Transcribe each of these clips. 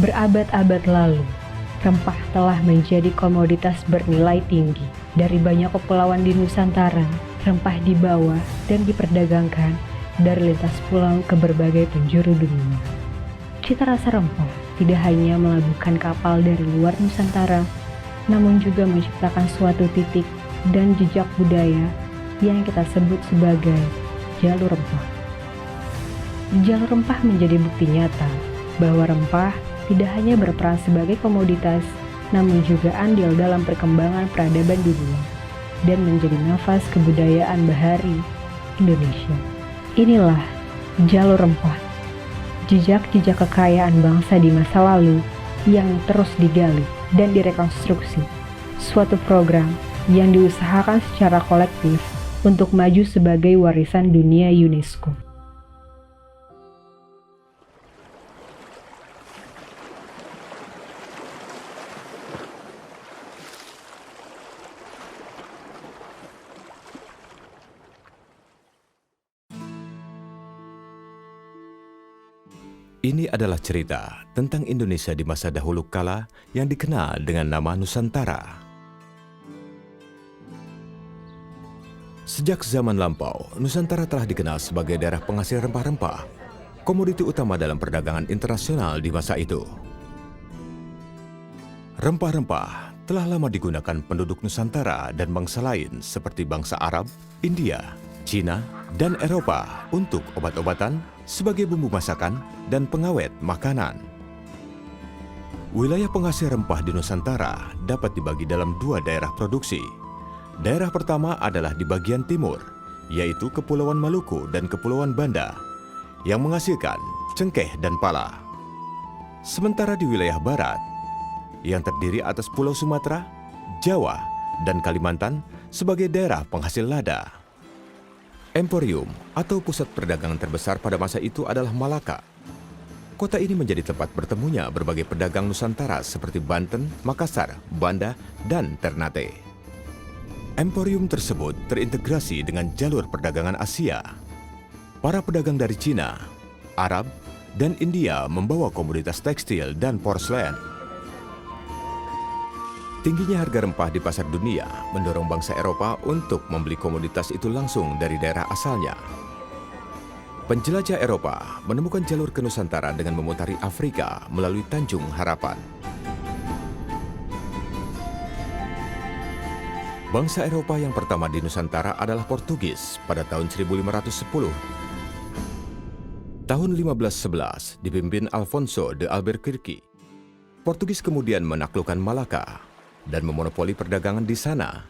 Berabad-abad lalu, rempah telah menjadi komoditas bernilai tinggi. Dari banyak kepulauan di Nusantara, rempah dibawa dan diperdagangkan dari lintas pulau ke berbagai penjuru dunia. Cita rasa rempah tidak hanya melabuhkan kapal dari luar Nusantara, namun juga menciptakan suatu titik dan jejak budaya yang kita sebut sebagai jalur rempah. Jalur rempah menjadi bukti nyata bahwa rempah tidak hanya berperan sebagai komoditas, namun juga andil dalam perkembangan peradaban dunia dan menjadi nafas kebudayaan bahari Indonesia. Inilah jalur rempah, jejak-jejak kekayaan bangsa di masa lalu yang terus digali dan direkonstruksi. Suatu program yang diusahakan secara kolektif untuk maju sebagai warisan dunia UNESCO. Ini adalah cerita tentang Indonesia di masa dahulu kala yang dikenal dengan nama Nusantara. Sejak zaman lampau, Nusantara telah dikenal sebagai daerah penghasil rempah-rempah, komoditi utama dalam perdagangan internasional di masa itu. Rempah-rempah telah lama digunakan penduduk Nusantara dan bangsa lain seperti bangsa Arab, India, Cina, dan Eropa untuk obat-obatan, sebagai bumbu masakan, dan pengawet makanan. Wilayah penghasil rempah di Nusantara dapat dibagi dalam dua daerah produksi. Daerah pertama adalah di bagian timur, yaitu Kepulauan Maluku dan Kepulauan Banda, yang menghasilkan cengkeh dan pala. Sementara di wilayah barat, yang terdiri atas Pulau Sumatera, Jawa, dan Kalimantan sebagai daerah penghasil lada. Emporium atau pusat perdagangan terbesar pada masa itu adalah Malaka. Kota ini menjadi tempat bertemunya berbagai pedagang Nusantara seperti Banten, Makassar, Banda, dan Ternate. Emporium tersebut terintegrasi dengan jalur perdagangan Asia. Para pedagang dari Cina, Arab, dan India membawa komoditas tekstil dan porselen. Tingginya harga rempah di pasar dunia mendorong bangsa Eropa untuk membeli komoditas itu langsung dari daerah asalnya. Penjelajah Eropa menemukan jalur ke Nusantara dengan memutari Afrika melalui Tanjung Harapan. Bangsa Eropa yang pertama di Nusantara adalah Portugis pada tahun 1510. Tahun 1511 dipimpin Alfonso de Albuquerque. Portugis kemudian menaklukkan Malaka dan memonopoli perdagangan di sana.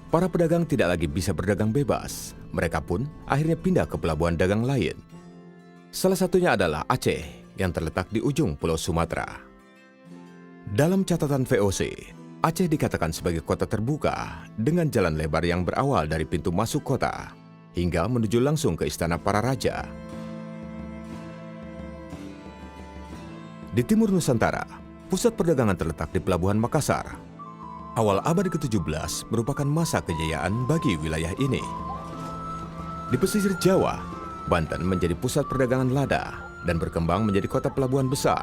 Para pedagang tidak lagi bisa berdagang bebas. Mereka pun akhirnya pindah ke pelabuhan dagang lain. Salah satunya adalah Aceh yang terletak di ujung Pulau Sumatera. Dalam catatan VOC, Aceh dikatakan sebagai kota terbuka dengan jalan lebar yang berawal dari pintu masuk kota hingga menuju langsung ke istana para raja. Di timur Nusantara, pusat perdagangan terletak di Pelabuhan Makassar. Awal abad ke-17 merupakan masa kejayaan bagi wilayah ini. Di pesisir Jawa, Banten menjadi pusat perdagangan lada dan berkembang menjadi kota pelabuhan besar.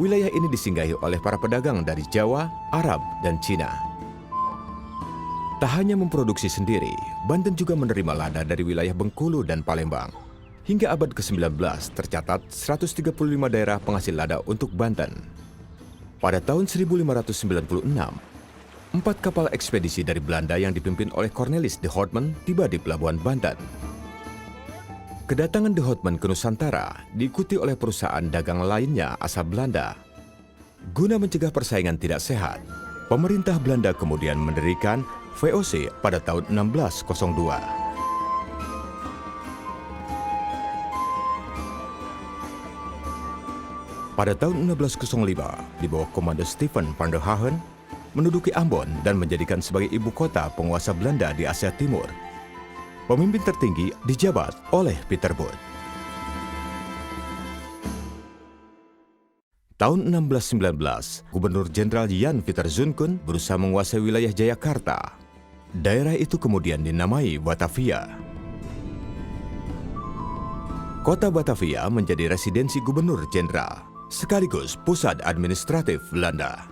Wilayah ini disinggahi oleh para pedagang dari Jawa, Arab, dan Cina. Tak hanya memproduksi sendiri, Banten juga menerima lada dari wilayah Bengkulu dan Palembang. Hingga abad ke-19 tercatat 135 daerah penghasil lada untuk Banten. Pada tahun 1596, 4 kapal ekspedisi dari Belanda yang dipimpin oleh Cornelis de Houtman tiba di Pelabuhan Banten. Kedatangan de Houtman ke Nusantara diikuti oleh perusahaan dagang lainnya asal Belanda. Guna mencegah persaingan tidak sehat, pemerintah Belanda kemudian mendirikan VOC pada tahun 1602. Pada tahun 1605, di bawah komando Stephen van der Hagen, menduduki Ambon dan menjadikan sebagai ibu kota penguasa Belanda di Asia Timur. Pemimpin tertinggi dijabat oleh Pieter Both. Tahun 1619, Gubernur Jenderal Jan Pieter Zoon berusaha menguasai wilayah Jayakarta. Daerah itu kemudian dinamai Batavia. Kota Batavia menjadi residensi Gubernur Jenderal. sekaligus pusat administratif Belanda.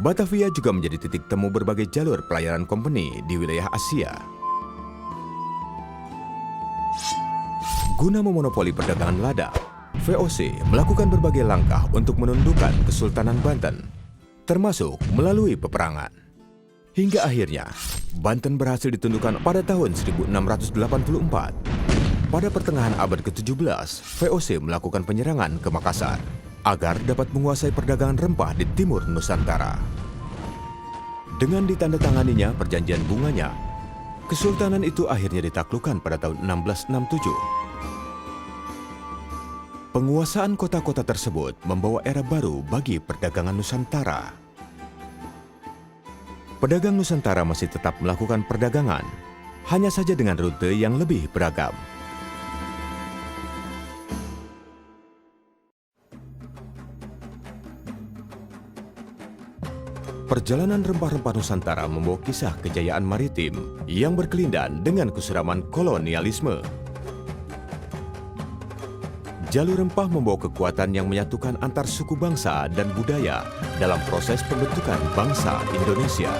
Batavia juga menjadi titik temu berbagai jalur pelayaran kompeni di wilayah Asia. Guna memonopoli perdagangan lada, VOC melakukan berbagai langkah untuk menundukkan Kesultanan Banten, termasuk melalui peperangan. Hingga akhirnya, Banten berhasil ditundukkan pada tahun 1684. Pada pertengahan abad ke-17, VOC melakukan penyerangan ke Makassar agar dapat menguasai perdagangan rempah di timur Nusantara. Dengan ditandatanganinya perjanjian bunganya, kesultanan itu akhirnya ditaklukkan pada tahun 1667. Penguasaan kota-kota tersebut membawa era baru bagi perdagangan Nusantara. Pedagang Nusantara masih tetap melakukan perdagangan, hanya saja dengan rute yang lebih beragam. Perjalanan rempah-rempah Nusantara membawa kisah kejayaan maritim yang berkelindan dengan kesuraman kolonialisme. Jalur rempah membawa kekuatan yang menyatukan antar suku bangsa dan budaya dalam proses pembentukan bangsa Indonesia.